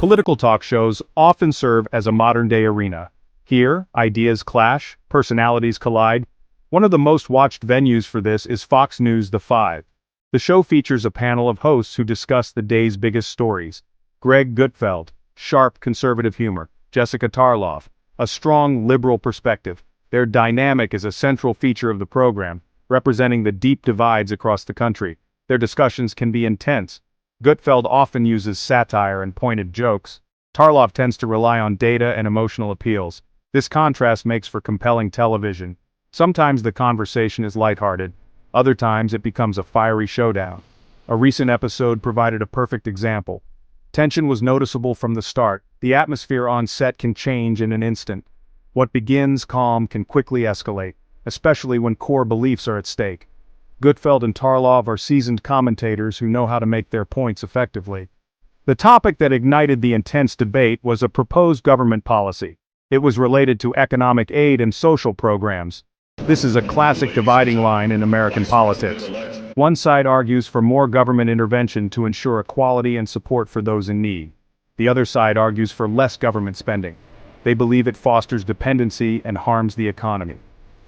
Political talk shows often serve as a modern-day arena. Here, ideas clash, personalities collide. One of the most watched venues for this is Fox News' The Five. The show features a panel of hosts who discuss the day's biggest stories. Greg Gutfeld, sharp conservative humor. Jessica Tarlov, a strong liberal perspective. Their dynamic is a central feature of the program, representing the deep divides across the country. Their discussions can be intense. Gutfeld often uses satire and pointed jokes. Tarlov tends to rely on data and emotional appeals. This contrast makes for compelling television. Sometimes the conversation is lighthearted. Other times it becomes a fiery showdown. A recent episode provided a perfect example. Tension was noticeable from the start. The atmosphere on set can change in an instant. What begins calm can quickly escalate, especially when core beliefs are at stake. Gutfeld and Tarlov are seasoned commentators who know how to make their points effectively. The topic that ignited the intense debate was a proposed government policy. It was related to economic aid and social programs. This is a classic dividing line in American politics. One side argues for more government intervention to ensure equality and support for those in need. The other side argues for less government spending. They believe it fosters dependency and harms the economy.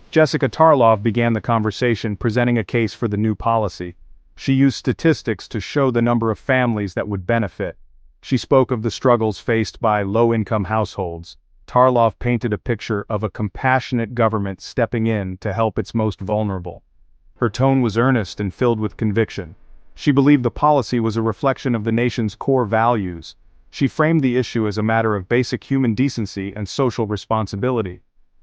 Jessica Tarlov began the conversation presenting a case for the new policy. She used statistics to show the number of families that would benefit. She spoke of the struggles faced by low-income households. Tarlov painted a picture of a compassionate government stepping in to help its most vulnerable. Her tone was earnest and filled with conviction. She believed the policy was a reflection of the nation's core values. She framed the issue as a matter of basic human decency and social responsibility.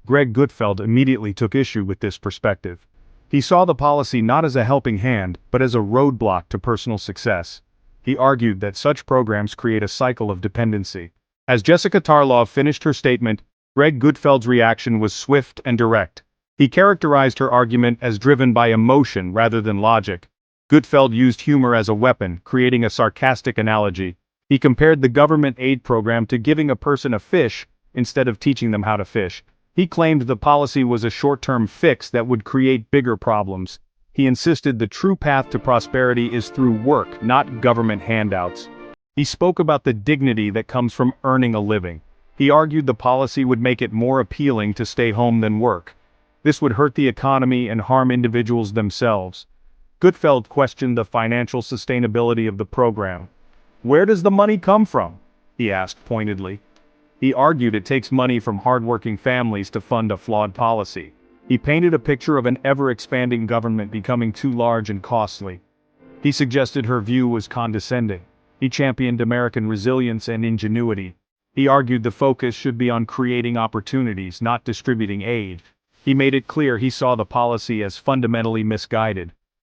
Greg Gutfeld immediately took issue with this perspective. He saw the policy not as a helping hand, but as a roadblock to personal success. He argued that such programs create a cycle of dependency. As Jessica Tarlov finished her statement, Greg Gutfeld's reaction was swift and direct. He characterized her argument as driven by emotion rather than logic. Gutfeld used humor as a weapon, creating a sarcastic analogy. He compared the government aid program to giving a person a fish instead of teaching them how to fish. He claimed the policy was a short-term fix that would create bigger problems. He insisted the true path to prosperity is through work, not government handouts. He spoke about the dignity that comes from earning a living. He argued the policy would make it more appealing to stay home than work. This would hurt the economy and harm individuals themselves. Gutfeld questioned the financial sustainability of the program. "Where does the money come from?" he asked pointedly. He argued it takes money from hardworking families to fund a flawed policy. He painted a picture of an ever-expanding government becoming too large and costly. He suggested her view was condescending. He championed American resilience and ingenuity. He argued the focus should be on creating opportunities, not distributing aid. He made it clear he saw the policy as fundamentally misguided.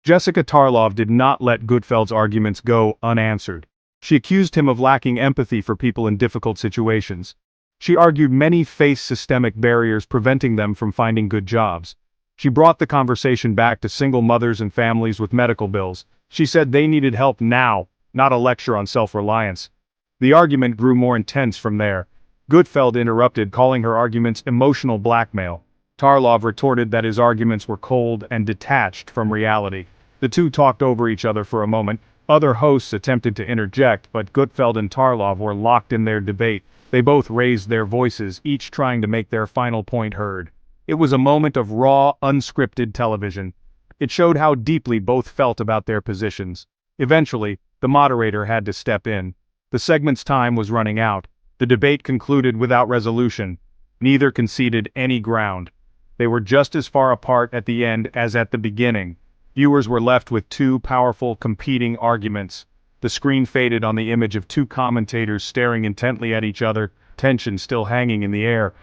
Jessica Tarlov did not let Gutfeld's arguments go unanswered. She accused him of lacking empathy for people in difficult situations. She argued many face systemic barriers preventing them from finding good jobs. She brought the conversation back to single mothers and families with medical bills. She said they needed help now, not a lecture on self-reliance. The argument grew more intense from there. Gutfeld interrupted, calling her arguments emotional blackmail. Tarlov retorted that his arguments were cold and detached from reality. The two talked over each other for a moment. Other hosts attempted to interject, but Gutfeld and Tarlov were locked in their debate. They both raised their voices, each trying to make their final point heard. It was a moment of raw, unscripted television. It showed how deeply both felt about their positions. Eventually, the moderator had to step in. The segment's time was running out. The debate concluded without resolution. Neither conceded any ground. They were just as far apart at the end as at the beginning. Viewers were left with two powerful, competing arguments. The screen faded on the image of two commentators staring intently at each other, tension still hanging in the air.